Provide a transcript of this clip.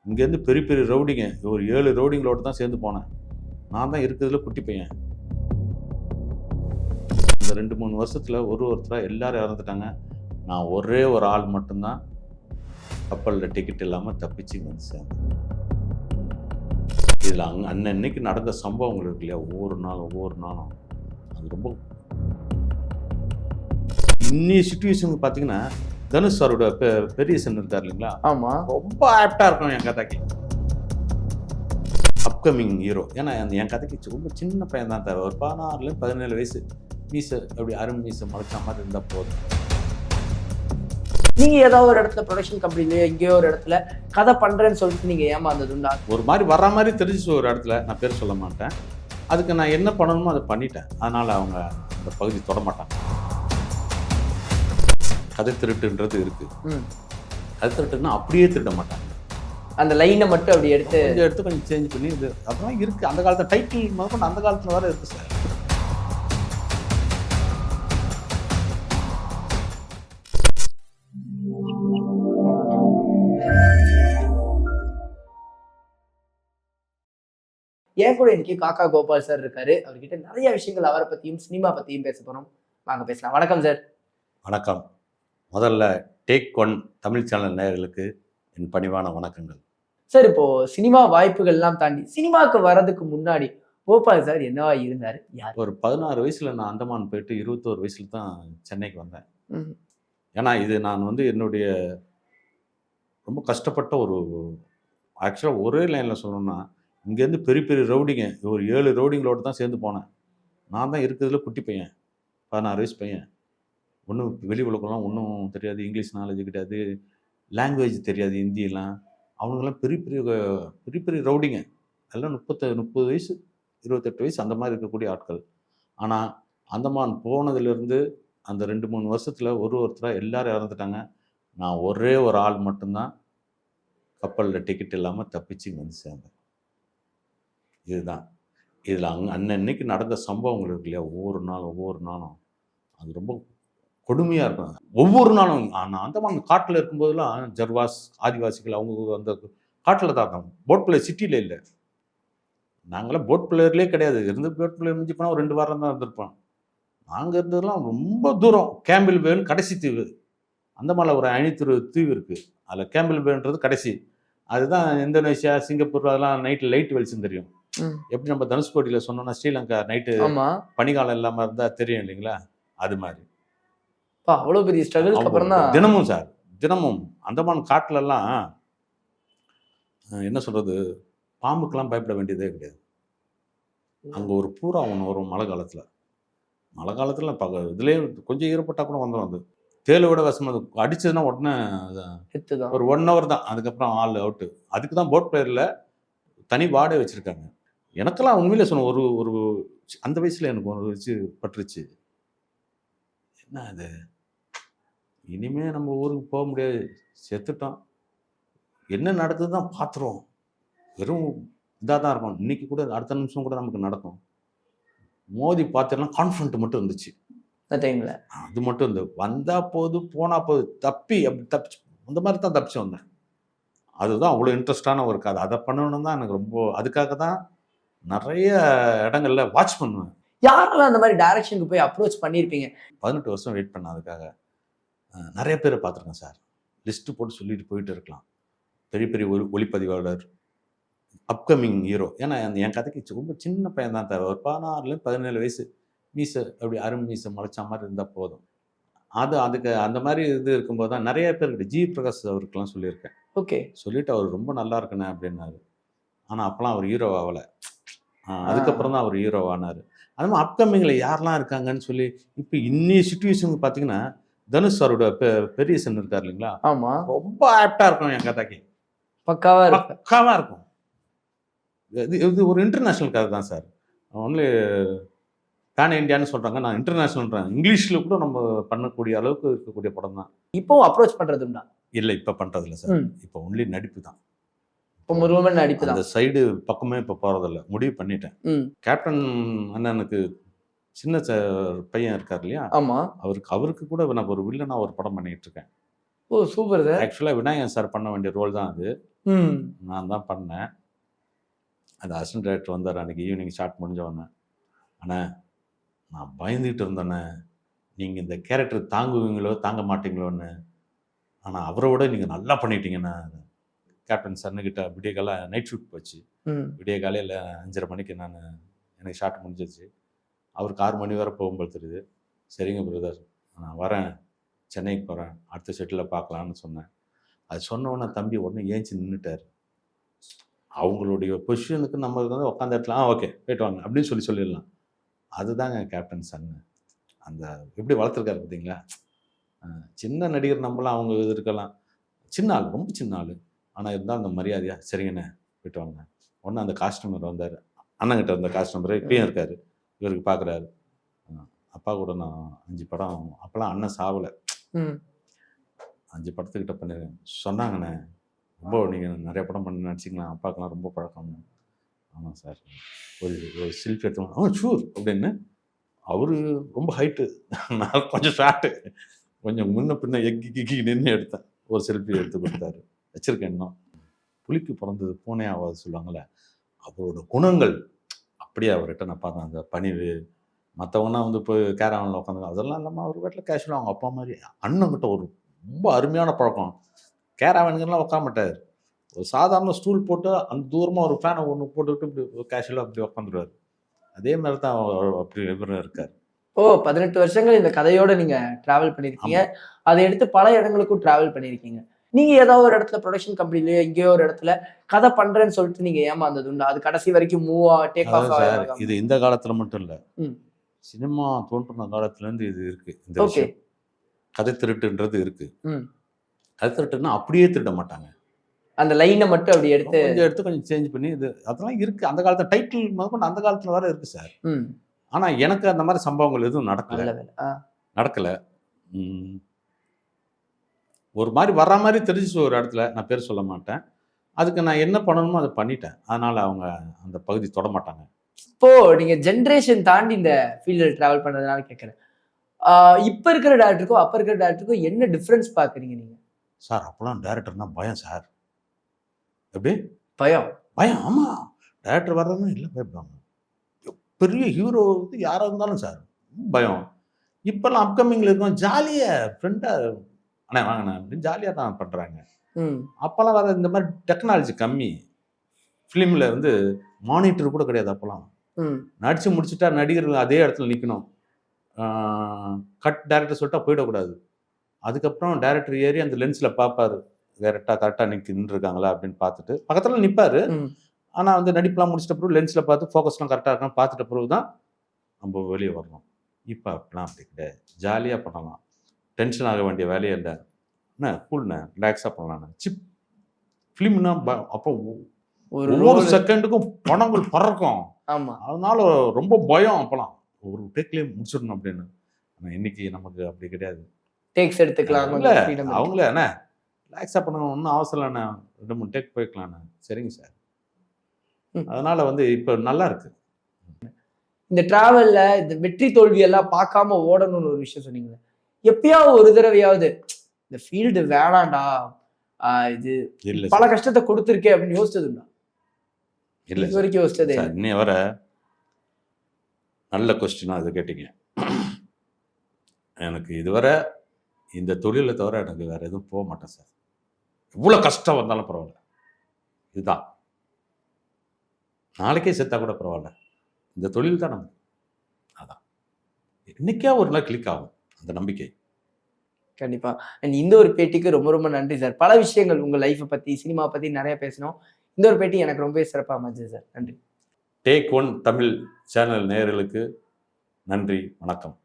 இங்கேருந்து பெரிய பெரிய ரவுடிங்க ஒரு 7 ரவுடிங்களோட தான் சேர்ந்து போனேன். நான் தான் இருக்கிறதுல குட்டி பையன். இந்த 2-3 வருஷத்தில் ஒருத்தராக எல்லாரும் இறந்துட்டாங்க. நான் ஒரே ஒரு ஆள் மட்டும்தான் கப்பலில் டிக்கெட் இல்லாமல் தப்பிச்சு வந்து சேர்ந்தேன். இதில் அன்னன்னைக்கு நடந்த சம்பவங்கள் இருக்கு இல்லையா, ஒவ்வொரு நாளும் அது ரொம்ப இன்னி சுச்சுவேஷனுக்கு பார்த்தீங்கன்னா தனுஷ் சாரோட பெரிய சன் இருக்கார் இல்லைங்களா, ஆமாம், ரொம்ப ஆப்டாக இருக்கும் என் கதைக்கு. Upcoming hero. ஏன்னா என் கதைக்கு ரொம்ப சின்ன பையன் தான் தேவை. ஒரு 16-17 வயசு, மீசை அப்படி அரும் மீசை முளைச்ச மாதிரி இருந்தால் போதும். நீங்க ஏதாவது ஒரு இடத்துல ப்ரொடக்ஷன் கம்பெனிலயோ எங்கேயோ ஒரு இடத்துல கதை பண்றேன்னு சொல்லிட்டு நீங்க ஏமாந்ததுண்டா? ஒரு மாதிரி வர்ற மாதிரி தெரிஞ்சிச்சு ஒரு இடத்துல, நான் பேர் சொல்ல மாட்டேன். அதுக்கு நான் என்ன பண்ணணுமோ அதை பண்ணிட்டேன். அதனால அவங்க அந்த பகுதி தொட மாட்டாங்க. கதை திருட்டுன்றது இருக்கு. கதை திருட்டுன்னா அப்படியே திருட மாட்டாங்க. அந்த லைனை மட்டும் அப்படி எடுத்து கொஞ்சம் சேஞ்ச் பண்ணி இது அதெல்லாம் இருக்கு. அந்த காலத்துல டைட்டில் முதற்கொண்டு அந்த காலத்துல வர இருக்கு சார். ஏன் கூட இன்னைக்கு காக்கா கோபால் சார் இருக்காரு. அவர்கிட்ட நிறைய விஷயங்கள் அவரை பத்தியும் சினிமா பத்தியும் பேச போறோம். வாங்க பேசலாம். வணக்கம் சார். வணக்கம். முதல்ல டேக் 1 தமிழ் சேனல் நேயர்களுக்கு என் பணிவான வணக்கங்கள். சார், இப்போ சினிமா வாய்ப்புகள் எல்லாம் தாண்டி சினிமாவுக்கு வர்றதுக்கு முன்னாடி கோபால் சார் என்னவா இருந்தாரு? யார்? ஒரு 16 வயசுல நான் அந்தமான் போயிட்டு 21 வயசுல தான் சென்னைக்கு வந்தேன். ஏன்னா இது நான் வந்து என்னுடைய ரொம்ப கஷ்டப்பட்ட ஒரு ஆக்சுவலாக ஒரே லைனில் சொல்லணும்னா, இங்கேருந்து பெரிய பெரிய ரவுடிங்க ஒரு 7 ரவுடிங்களோட தான் சேர்ந்து போனேன். நான் தான் இருக்கிறதுல குட்டி பையன், 16 வயசு பையன். ஒன்றும் வெளி உலகம்லாம் ஒன்றும் தெரியாது, இங்கிலீஷ் நாலேஜ் கிடையாது, லாங்குவேஜ் தெரியாது, ஹிந்தியெல்லாம். அவனுங்கெல்லாம் பெரிய பெரிய பெரிய பெரிய ரவுடிங்க. எல்லாம் 30 வயசு 28 வயசு அந்த மாதிரி இருக்கக்கூடிய ஆட்கள். ஆனால் அந்தமான் போனதுலேருந்து அந்த 2-3 வருஷத்தில் ஒருத்தராக எல்லாரும் இறந்துட்டாங்க. நான் ஒரே ஒரு ஆள் மட்டும்தான் கப்பலில் டிக்கெட் இல்லாமல் தப்பிச்சு வந்து சேர்ந்தேன். இதுதான். இதில் அன்னன்னைக்கு நடந்த சம்பவங்கள் இருக்கு இல்லையா, ஒவ்வொரு நாளும் அது ரொம்ப கொடுமையாக இருக்கும். ஒவ்வொரு நாளும் நான் அந்தமான் காட்டில் இருக்கும்போதெல்லாம் ஜர்வாஸ் ஆதிவாசிகள் அவங்க அந்த காட்டில் தான் இருக்காங்க. போட் பிளேயர் சிட்டியில் இல்லை. நாங்களாம் போட் பிளேயர்லேயே கிடையாது. போட் பிளேயர் மிஞ்சி போனால் ஒரு 2 வாரம் தான் இருந்திருப்போம். நாங்கள் இருந்ததெல்லாம் ரொம்ப தூரம். கேம்பிள் பேன்னு கடைசி தீவு. அந்தமானில் ஒரு 5 தீவு இருக்குது. அதில் கேம்பிள் பேன்றது கடைசி. அதுதான் இந்தோனேஷியா, சிங்கப்பூர் அதெல்லாம் நைட்டில் லைட் வெளிச்சம் தெரியும். எப்படி நம்ம தனுஷ்கோடியில் சொன்னோம்னா ஸ்ரீலங்கா நைட்டு பனிகாலம் இல்லாமல் இருந்தால் தெரியும் இல்லைங்களா, அது மாதிரி. அவ்வளோ பெரிய ஸ்ட்ரகிள்க்கு அப்புறம் தான் தினமும் சார், தினமும் அந்தமான் காட்டிலெல்லாம் என்ன சொல்கிறது, பாம்புக்கெல்லாம் பயப்பட வேண்டியதே கிடையாது. அங்கே ஒரு பூரா ஒன்று வரும் மழை காலத்தில் இதுலேயே கொஞ்சம் ஈரப்பட்டால் கூட வந்துடும். அது தேலை விட விஷம். அது அடிச்சதுன்னா உடனே ஒரு 1 hour தான், அதுக்கப்புறம் ஆள் அவுட்டு. அதுக்கு தான் போட் பிளேயரில் தனி வார்டே வச்சுருக்காங்க. எனக்கெல்லாம் உண்மையிலே சொன்ன ஒரு அந்த வயசில் எனக்கு ஒரு வச்சு பட்டுருச்சு. என்ன அது, இனிமே நம்ம ஊருக்கு போக முடியாது, செத்துட்டோம், என்ன நடக்குது தான் பார்த்துருவோம், வெறும் இதாக தான் இருக்கும். இன்னைக்கு கூட அடுத்த நிமிஷம் கூட நமக்கு நடக்கும். மோதி பார்த்தோன்னா கான்ஃபிடென்ட் மட்டும் இருந்துச்சு டைம்ல. அது மட்டும் இருந்து வந்தால் போது போனால் போது அப்படி தப்பிச்சு அந்த மாதிரி தான் தப்பிச்சு வந்தேன். அதுதான் அவ்வளோ இன்ட்ரெஸ்டான ஒரு கதை. அதை பண்ணணும்னு தான் எனக்கு ரொம்ப, அதுக்காக தான் நிறைய இடங்கள்ல வாட்ச் பண்ணுவேன். யாரெல்லாம் அந்த மாதிரி டைரக்ஷனுக்கு போய் அப்ரோச் பண்ணியிருப்பீங்க? 18 வருஷம் வெயிட் பண்ண அதுக்காக. நிறைய பேரை பார்த்துருக்கேன் சார். லிஸ்ட்டு போட்டு சொல்லிட்டு போயிட்டு இருக்கலாம். பெரிய பெரிய ஒளிப்பதிவாளர், அப்கமிங் ஹீரோ. ஏன்னா என் கதைக்கு ரொம்ப சின்ன பையன் தான் தேவை. ஒரு 16-17 வயசு, மீசை அப்படி அரும் மீசை முளைச்ச மாதிரி இருந்தால் போதும். அதுக்கு அந்த மாதிரி இது இருக்கும்போது தான் நிறைய பேர்கிட்ட ஜி பிரகாஷ் அவருக்கெல்லாம் சொல்லியிருக்கேன். ஓகே, சொல்லிட்டு அவர் ரொம்ப நல்லா இருக்குண்ணே அப்படின்னாரு. ஆனால் அப்போலாம் அவர் ஹீரோ ஆகலை. அதுக்கப்புறம் தான் அவர் ஹீரோ ஆனார். அது மாதிரி அப்கமிங்கில் யாரெல்லாம் இருக்காங்கன்னு சொல்லி இப்போ இன்னி சுச்சுவேஷனுக்கு பார்த்தீங்கன்னா தனுஷ் சாரோட பெரிய சன் இருக்கார் இல்லைங்களா, ஆமாம், ரொம்ப ஆப்டாக இருக்கும் என் கதைக்கு. பக்காவாக இருக்கும். இது ஒரு இன்டர்நேஷ்னல் கதை தான் சார். ஒன்லி பேன் இண்டியான்னு சொல்கிறாங்க, நான் இன்டர்நேஷ்னல்ன்றேன். இங்கிலீஷில் கூட நம்ம பண்ணக்கூடிய அளவுக்கு இருக்கக்கூடிய படம் தான். இப்போ அப்ரோச் பண்ணுறதுண்டா? இல்லை, இப்போ பண்ணுறதில்ல சார். இப்போ ஒன்லி நடிப்பு தான். இப்போ முருகன் நடிப்பு தான். அந்த சைடு பக்கமே இப்போ போகிறதில்ல, முடிவு பண்ணிட்டேன். கேப்டன் அண்ணனுக்கு சின்ன பையன் இருக்கார் இல்லையா, ஆமாம், அவருக்கு கூட நான் ஒரு வில்லனாக ஒரு படம் பண்ணிகிட்டு இருக்கேன். ஓ சூப்பர் சார். ஆக்சுவலாக விநாயகன் சார் பண்ண வேண்டிய ரோல் தான் அது. நான் தான் பண்ணேன். அந்த அசிஸ்டன்ட் டைரக்டர் வந்தார் அன்றைக்கி ஈவினிங் ஷாட் முடிஞ்ச உடனே. அண்ணே நான் பயந்துகிட்டு இருந்தேண்ணே, நீங்கள் இந்த கேரக்டர் தாங்குவீங்களோ தாங்க மாட்டீங்களோன்னு. ஆனால் அவரை விட நீங்கள் நல்லா பண்ணிட்டீங்கண்ணே. கேப்டன் சன்னுக்கிட்ட விடிய காலை நைட் ஷூட் போச்சு. விடிய காலையில் 5:30 மணிக்கு எனக்கு ஷாட் முடிஞ்சிருச்சு. அவருக்கு 6 மணி வரை போகும்போது தெரியுது. சரிங்க பிரதர், நான் வரேன், சென்னைக்கு போகிறேன், அடுத்த செட்டில் பார்க்கலான்னு சொன்னேன். அது சொன்ன உடனே தம்பி உடனே ஏஞ்சி நின்றுட்டார். அவங்களுடைய பொசிஷனுக்கு நம்ம வந்து உட்காந்து இடத்துல ஓகே போயிட்டு வாங்க அப்படின்னு சொல்லிடலாம். அதுதாங்க கேப்டன் சன்னு. அந்த எப்படி வளர்த்துருக்காரு பார்த்தீங்களா? சின்ன நடிகர் நம்மளாம் அவங்க இது இருக்கலாம், சின்ன ஆள், ரொம்ப சின்ன ஆள். ஆனால் இருந்தாலும் அந்த மரியாதையாக சரிங்கண்ணே போயிட்டு வாங்க. ஒன்று அந்த காஸ்டமர் வந்தார், அண்ணங்கிட்ட வந்த காஸ்டமர் இப்பயும் இருக்கார், இவருக்கு பார்க்குறாரு. அப்பா கூட நான் 5 படம், அப்போல்லாம் அண்ணன் சாவலை, 5 படத்துக்கிட்ட பண்ணிருக்கேன். சொன்னாங்கண்ணே ரொம்ப நீங்கள் நிறைய படம் பண்ண நினச்சிக்கலாம், அப்பாவுக்கெல்லாம் ரொம்ப பழக்கம். ஆமாம் சார், ஒரு செல்ஃபி எடுத்தோம். ஷூர் அப்படின்னு. அவர் ரொம்ப ஹைட்டு, நான் கொஞ்சம் ஷார்ட்டு, கொஞ்சம் முன்ன பின்ன எக்கி நின்று எடுத்தேன். ஒரு செல்ஃபி எடுத்து கொடுத்தாரு, வச்சுருக்கேன் இன்னும். புலிக்கு பிறந்தது பூனே ஆகாது சொல்லுவாங்கள்ல, அவரோட குணங்கள் அப்படியே அவர்கிட்ட நான் பார்த்தேன். அந்த பணிவு, மற்றவங்கன்னா வந்து இப்போ கேரவனில் உட்காந்து அதெல்லாம் இல்லாமல் அவர் வீட்டில் கேஷுவலாக அவங்க அப்பா மாதிரி. அண்ணன்கிட்ட ஒரு ரொம்ப அருமையான பழக்கம். கேரவனுங்கெல்லாம் உட்கார மாட்டார், ஒரு சாதாரண ஸ்டூல் போட்டு அந்த தூரமாக ஒரு ஃபேனை ஒன்று போட்டுக்கிட்டு இப்படி கேஷுவலாக அப்படி உட்காந்துருவார். அதே மாதிரி தான் அப்படி இவரும் இருக்கார். 18 வருஷங்கள் இந்த கதையோட நீங்க டிராவல் பண்ணிருக்கீங்க. அதை எடுத்து பல இடங்களுக்கும் டிராவல் பண்ணிருக்கீங்க. நீங்க ஏதாவது ஒரு இடத்துல ப்ரொடக்ஷன் கம்பெனிலயோ எங்கேயோ ஒரு இடத்துல கதை பண்றேன்னு சொல்லிட்டு நீங்க ஏமாந்தது உண்டு? அது கடைசி வரைக்கும் டேக் ஆஃப். இது இந்த காலத்துல மட்டும் இல்ல, சினிமா தோன்றின காலத்துல இருந்து இது இருக்கு. இந்த விஷயம் கதை திருட்டுன்றது இருக்கு. கதை திருட்டுன்னா அப்படியே திருட மாட்டாங்க, அந்த லைனை மட்டும் அப்படி எடுத்து கொஞ்சம் சேஞ்ச் பண்ணி இது அதெல்லாம் இருக்கு. அந்த காலத்துல டைட்டில் முதற்கொண்டு அந்த காலத்துல வர இருக்கு சார். ஆனா எனக்கு அந்த மாதிரி சம்பவங்கள் எதுவும் நடக்கல. ஒரு மாதிரி வர்ற மாதிரி தெரிஞ்சிச்சு ஒரு இடத்துல, நான் பேர் சொல்ல மாட்டேன். அதுக்கு நான் என்ன பண்ணணுமோ அதை பண்ணிட்டேன். அதனால அவங்க அந்த பகுதி தொட மாட்டாங்க. இப்போ நீங்க ஜென்ரேஷன் தாண்டி இந்த ஃபீல்டில் டிராவல் பண்றதுனால கேட்குறேன், இப்ப இருக்கிற டேரக்டருக்கும் அப்ப இருக்கிற டேரக்டருக்கும் என்ன டிஃபரன்ஸ் பாக்குறீங்க நீங்க? சார் அப்பெல்லாம் டேரக்டர்னா பயம் சார். எப்படி பயம்? ஆமா, டேரக்டர் வர்றதுன்னு இல்லை பயப்படுவாங்க. பெரிய ஹீரோ வந்து யாராக இருந்தாலும் சார் பயம். இப்போல்லாம் அப்கமிங்கில் இருக்கோம், ஜாலியாக ஃப்ரெண்டாக அண்ணா வாங்கண்ணா அப்படின்னு ஜாலியாக தான் பண்ணுறாங்க. அப்போல்லாம் வர இந்த மாதிரி டெக்னாலஜி கம்மி. ஃபிலிமில் வந்து மானிட்டர் கூட கிடையாது அப்போல்லாம். நடித்து முடிச்சுட்டா நடிகர்கள் அதே இடத்துல நிற்கணும். கட் டேரக்டர் சொல்லிட்டா போயிடக்கூடாது. அதுக்கப்புறம் டேரக்டர் ஏறி அந்த லென்ஸில் பார்ப்பார், கரெக்டாக நின்றுருக்காங்களா அப்படின்னு பார்த்துட்டு பக்கத்தில் நிற்பார். ஆனால் வந்து நடிப்பெலாம் முடிச்சிட்ட பிறகு லென்ஸில் பார்த்து ஃபோக்கஸ்லாம் கரெக்டாக இருக்கான்னு பார்த்துட்ட பிறகு தான் நம்ம வெளியே வரணும். இப்போ அப்படிலாம் அப்படி கிடையாது, ஜாலியாக பண்ணலாம், டென்ஷன் ஆக வேண்டிய வேலையே இல்லை. என்ன கூல்ண்ணே, ரிலாக்ஸாக பண்ணலாண்ணே. சிப் ஃபிலிம்னா அப்போ ஒவ்வொரு செகண்டுக்கும் பணங்கள் பறக்கும். ஆமாம், அதனால ரொம்ப பயம். அப்போலாம் ஒரு டேக்லேயே முடிச்சிடணும் அப்படின்னு. ஆனால் இன்னைக்கு நமக்கு அப்படி கிடையாது, டேக்ஸ் எடுத்துக்கலாம். இல்லை அவங்களே அண்ணே ரிலாக்ஸாக பண்ணணும், ஒன்றும் அவசரம் இல்லைண்ணே, 2-3 டேக் போய்க்கலாண்ணே. சரிங்க சார். அதனால வந்து இப்போ நல்லா இருக்கு. இந்த டிராவல்ல இந்த வெற்றி தோல்வி எல்லாம் பார்க்காம ஓடணும்னு ஒரு விஷயம் சொன்னீங்க. எப்பயாவது ஒரு தடவையாவது இந்த ஃபீல்டு வேணாண்டா, இது பல கஷ்டத்தை கொடுத்துருக்கே அப்படின்னு யோசிச்சதுண்டா? இல்லை இது வரைக்கும் யோசிச்சது. இன்னைய வர நல்ல கொஸ்டினா அது கேட்டீங்க. எனக்கு இதுவரை இந்த தொழிலை தவிர எனக்கு வேற எதுவும் போக மாட்டேன் சார். இவ்வளோ கஷ்டம் வந்தாலும் பரவாயில்ல, இதுதான். நாளைக்கே செத்தா கூட பரவாயில்ல, இந்த தொழில் தான் நம்ம. அதான் இன்னைக்கே ஒரு நாள் கிளிக் ஆகும் அந்த நம்பிக்கை. கண்டிப்பா. இந்த ஒரு பேட்டிக்கு ரொம்ப ரொம்ப நன்றி சார். பல விஷயங்கள் உங்க லைஃப்பை பத்தி, சினிமா பத்தி நிறைய பேசணும். இந்த ஒரு பேட்டி எனக்கு ரொம்பவே சிறப்பாக அமைஞ்சது சார். நன்றி. டேக் ஒன் தமிழ் சேனல் நேயர்களுக்கு நன்றி, வணக்கம்.